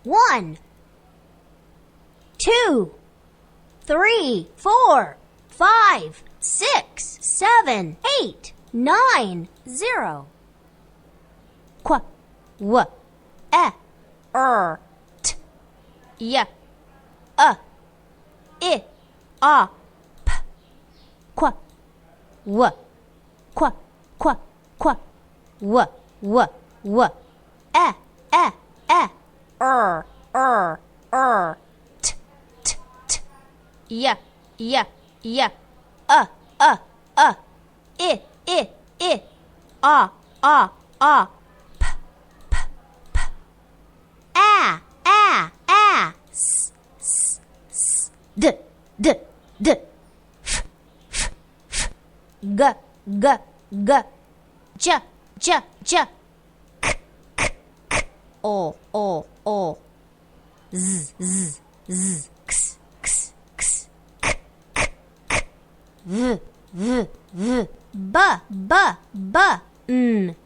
1, 2, 3, 4, 5, 6, 7, 8, 9, 0. Qu, w, e, t, y, I, a, p. Qu, w, qu, w, e, t, y, I, a, p, s, d, f, g, j, k, o, z, x, k, v, b, n,